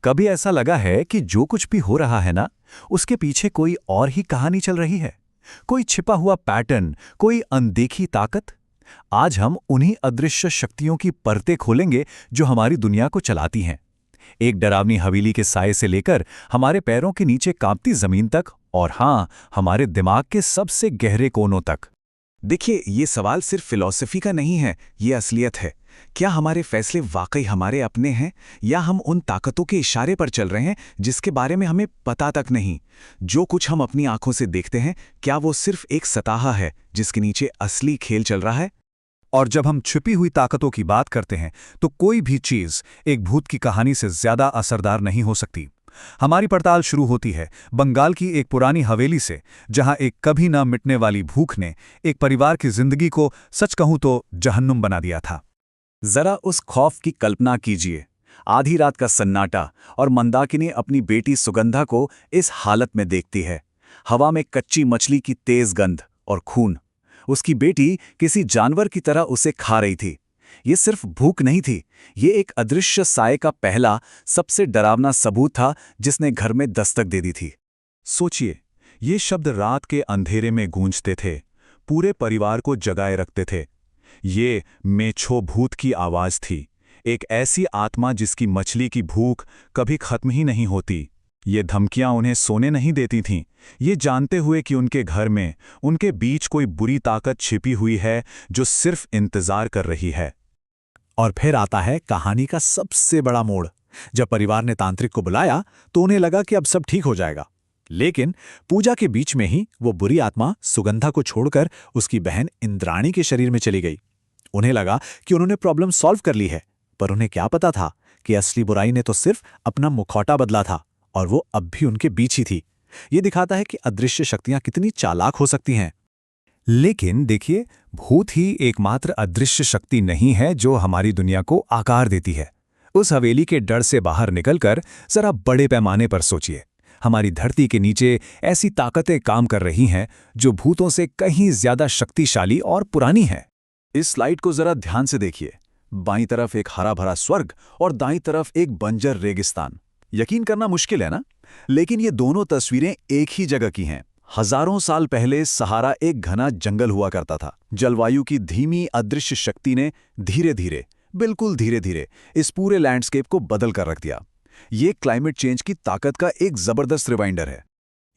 कभी ऐसा लगा है कि जो कुछ भी हो रहा है ना, उसके पीछे कोई और ही कहानी चल रही है? कोई छिपा हुआ पैटर्न, कोई अनदेखी ताकत? आज हम उन्हीं अदृश्य शक्तियों की परतें खोलेंगे जो हमारी दुनिया को चलाती हैं। एक डरावनी हवेली के साए से लेकर हमारे पैरों के नीचे कांपती जमीन तक, और हाँ, हमारे दिमाग के सबसे गहरे कोनों तक। देखिए, ये सवाल सिर्फ फिलॉसफी का नहीं है, ये असलियत है। क्या हमारे फैसले वाकई हमारे अपने हैं, या हम उन ताकतों के इशारे पर चल रहे हैं जिसके बारे में हमें पता तक नहीं? जो कुछ हम अपनी आंखों से देखते हैं, क्या वो सिर्फ एक सतह है जिसके नीचे असली खेल चल रहा है? और जब हम छिपी हुई ताकतों की बात करते हैं, तो कोई भी चीज एक भूत की कहानी से ज्यादा असरदार नहीं हो सकती। हमारी पड़ताल शुरू होती है बंगाल की एक पुरानी हवेली से, जहां एक कभी न मिटने वाली भूख ने एक परिवार की जिंदगी को, सच कहूं तो, जहन्नुम बना दिया था। जरा उस खौफ की कल्पना कीजिए। आधी रात का सन्नाटा, और मंदाकिनी अपनी बेटी सुगंधा को इस हालत में देखती है। हवा में कच्ची मछली की तेज गंध और खून। उसकी बेटी किसी जानवर की तरह उसे खा रही थी। ये सिर्फ भूख नहीं थी, ये एक अदृश्य साए का पहला, सबसे डरावना सबूत था जिसने घर में दस्तक दे दी थी। सोचिए, ये शब्द रात के अंधेरे में गूंजते थे, पूरे परिवार को जगाए रखते थे। ये मेछो भूत की आवाज थी, एक ऐसी आत्मा जिसकी मछली की भूख कभी खत्म ही नहीं होती। ये धमकियां उन्हें सोने नहीं देती थीं, ये जानते हुए कि उनके घर में, उनके बीच कोई बुरी ताकत छिपी हुई है जो सिर्फ इंतजार कर रही है। और फिर आता है कहानी का सबसे बड़ा मोड़। जब परिवार ने तांत्रिक को बुलाया तो उन्हें लगा कि अब सब ठीक हो जाएगा, लेकिन पूजा के बीच में ही वो बुरी आत्मा सुगंधा को छोड़कर उसकी बहन इंद्राणी के शरीर में चली गई। उन्हें लगा कि उन्होंने प्रॉब्लम सॉल्व कर ली है, पर उन्हें क्या पता था कि असली बुराई ने तो सिर्फ अपना मुखौटा बदला था, और वो अब भी उनके बीच ही थी। ये दिखाता है कि अदृश्य शक्तियां कितनी चालाक हो सकती हैं। लेकिन देखिए, भूत ही एकमात्र अदृश्य शक्ति नहीं है जो हमारी दुनिया को आकार देती है। उस हवेली के डर से बाहर निकलकर जरा बड़े पैमाने पर सोचिए। हमारी धरती के नीचे ऐसी ताकतें काम कर रही हैं जो भूतों से कहीं ज्यादा शक्तिशाली और पुरानी हैं। इस स्लाइड को जरा ध्यान से देखिए। बाईं तरफ एक हरा भरा स्वर्ग और दाईं तरफ एक बंजर रेगिस्तान। यकीन करना मुश्किल है ना? लेकिन ये दोनों तस्वीरें एक ही जगह की हैं। हजारों साल पहले सहारा एक घना जंगल हुआ करता था। जलवायु की धीमी अदृश्य शक्ति ने धीरे धीरे, बिल्कुल धीरे धीरे, इस पूरे लैंडस्केप को बदल कर रख दिया। ये क्लाइमेट चेंज की ताकत का एक जबरदस्त रिमाइंडर है।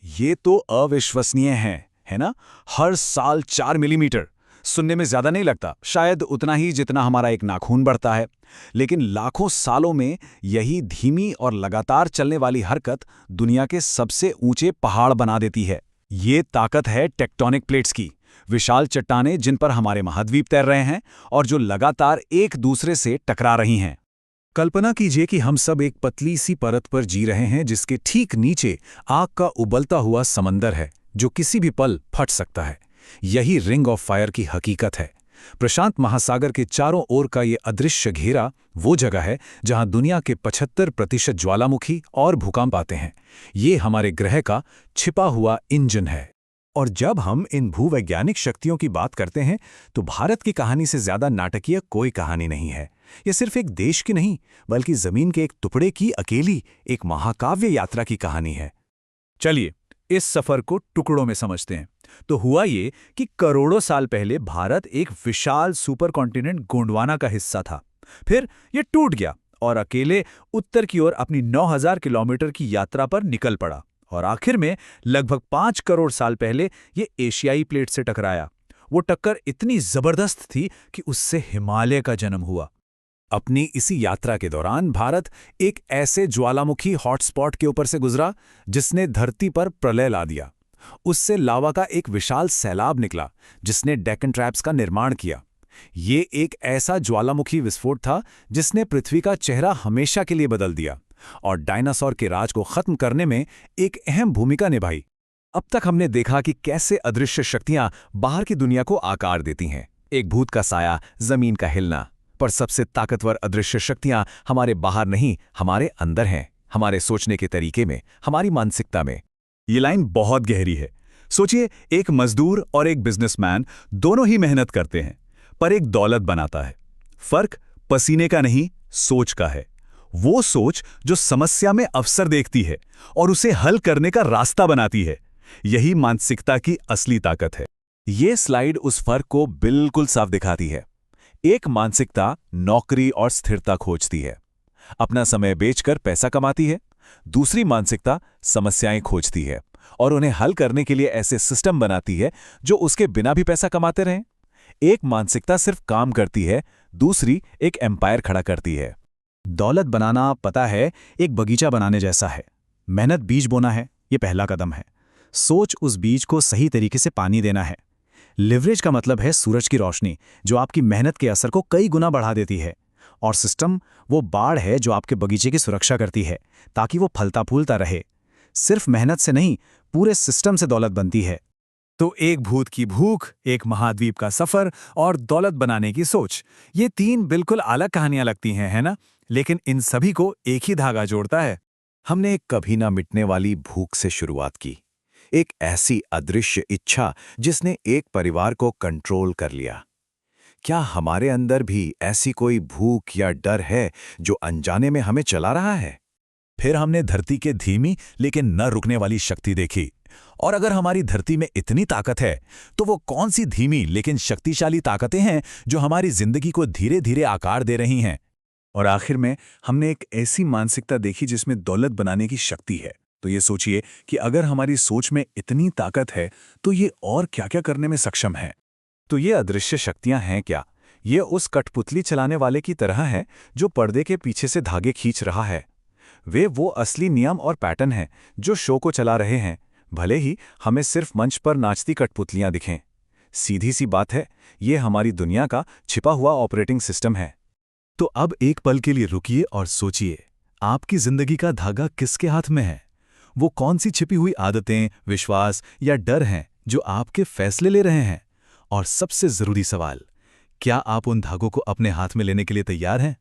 ये तो अविश्वसनीय है ना? हर साल 4 मिलीमीटर। सुनने में ज्यादा नहीं लगता, शायद उतना ही जितना हमारा एक नाखून बढ़ता है, लेकिन लाखों सालों में यही धीमी और लगातार चलने वाली हरकत दुनिया के सबसे ऊंचे पहाड़ बना देती है। ये ताकत है टेक्टोनिक प्लेट्स की, विशाल चट्टानें जिन पर हमारे महाद्वीप तैर रहे हैं और जो लगातार एक दूसरे से टकरा रही हैं। कल्पना कीजिए कि हम सब एक पतली सी परत पर जी रहे हैं जिसके ठीक नीचे आग का उबलता हुआ समंदर है जो किसी भी पल फट सकता है। यही रिंग ऑफ फायर की हकीकत है। प्रशांत महासागर के चारों ओर का ये अदृश्य घेरा वो जगह है जहां दुनिया के 75% ज्वालामुखी और भूकंप आते हैं। ये हमारे ग्रह का छिपा हुआ इंजन है। और जब हम इन भूवैज्ञानिक शक्तियों की बात करते हैं तो भारत की कहानी से ज्यादा नाटकीय कोई कहानी नहीं है। ये सिर्फ एक देश की नहीं, बल्कि जमीन के एक टुकड़े की अकेली एक महाकाव्य यात्रा की कहानी है। चलिए इस सफर को टुकड़ों में समझते हैं। तो हुआ ये कि करोड़ों साल पहले भारत एक विशाल सुपर कॉन्टिनेंट गोंडवाना का हिस्सा था। फिर ये टूट गया और अकेले उत्तर की ओर अपनी 9000 किलोमीटर की यात्रा पर निकल पड़ा, और आखिर में लगभग 5 करोड़ साल पहले ये एशियाई प्लेट से टकराया। वो टक्कर इतनी जबरदस्त थी कि उससे हिमालय का जन्म हुआ। अपनी इसी यात्रा के दौरान भारत एक ऐसे ज्वालामुखी हॉटस्पॉट के ऊपर से गुजरा जिसने धरती पर प्रलय ला दिया। उससे लावा का एक विशाल सैलाब निकला जिसने डेक्कन ट्रैप्स का निर्माण किया। ये एक ऐसा ज्वालामुखी विस्फोट था जिसने पृथ्वी का चेहरा हमेशा के लिए बदल दिया और डायनासोर के राज को खत्म करने में एक अहम भूमिका निभाई। अब तक हमने देखा कि कैसे अदृश्य शक्तियां बाहर की दुनिया को आकार देती हैं। एक भूत का साया, जमीन का हिलना, पर सबसे ताकतवर अदृश्य शक्तियां हमारे बाहर नहीं, हमारे अंदर हैं, हमारे सोचने के तरीके में, हमारी मानसिकता में। ये लाइन बहुत गहरी है। सोचिए, एक मजदूर और एक बिजनेसमैन दोनों ही मेहनत करते हैं, पर एक दौलत बनाता है। फर्क पसीने का नहीं, सोच का है। वो सोच जो समस्या में अवसर देखती है और उसे हल करने का रास्ता बनाती है। यही मानसिकता की असली ताकत है। ये स्लाइड उस फर्क को बिल्कुल साफ दिखाती है। एक मानसिकता नौकरी और स्थिरता खोजती है, अपना समय बेचकर पैसा कमाती है। दूसरी मानसिकता समस्याएं खोजती है और उन्हें हल करने के लिए ऐसे सिस्टम बनाती है जो उसके बिना भी पैसा कमाते रहें। एक मानसिकता सिर्फ काम करती है, दूसरी एक एम्पायर खड़ा करती है। दौलत बनाना, पता है, एक बगीचा बनाने जैसा है। मेहनत बीज बोना है, ये पहला कदम है। सोच उस बीज को सही तरीके से पानी देना है। लिवरेज का मतलब है सूरज की रोशनी, जो आपकी मेहनत के असर को कई गुना बढ़ा देती है। और सिस्टम वो बाड़ है जो आपके बगीचे की सुरक्षा करती है, ताकि वो फलता फूलता रहे। सिर्फ मेहनत से नहीं, पूरे सिस्टम से दौलत बनती है। तो एक भूत की भूख, एक महाद्वीप का सफर और दौलत बनाने की सोच, ये तीन बिल्कुल अलग कहानियां लगती हैं, है ना? लेकिन इन सभी को एक ही धागा जोड़ता है। हमने एक कभी ना मिटने वाली भूख से शुरुआत की, एक ऐसी अदृश्य इच्छा जिसने एक परिवार को कंट्रोल कर लिया। क्या हमारे अंदर भी ऐसी कोई भूख या डर है जो अनजाने में हमें चला रहा है? फिर हमने धरती के धीमी लेकिन न रुकने वाली शक्ति देखी। और अगर हमारी धरती में इतनी ताकत है, तो वो कौन सी धीमी लेकिन शक्तिशाली ताकतें हैं जो हमारी जिंदगी को धीरे धीरे आकार दे रही हैं? और आखिर में हमने एक ऐसी मानसिकता देखी जिसमें दौलत बनाने की शक्ति है। तो ये सोचिए कि अगर हमारी सोच में इतनी ताकत है, तो ये और क्या-क्या करने में सक्षम है। तो ये अदृश्य शक्तियां हैं क्या? ये उस कठपुतली चलाने वाले की तरह है जो पर्दे के पीछे से धागे खींच रहा है। वो असली नियम और पैटर्न हैं जो शो को चला रहे हैं, भले ही हमें सिर्फ मंच पर नाचती कठपुतलियां दिखें। सीधी सी बात है, ये हमारी दुनिया का छिपा हुआ ऑपरेटिंग सिस्टम है। तो अब एक पल के लिए रुकिए और सोचिए, आपकी जिंदगी का धागा किसके हाथ में है? वो कौन सी छिपी हुई आदतें, विश्वास या डर हैं जो आपके फैसले ले रहे हैं? और सबसे जरूरी सवाल, क्या आप उन धागों को अपने हाथ में लेने के लिए तैयार हैं?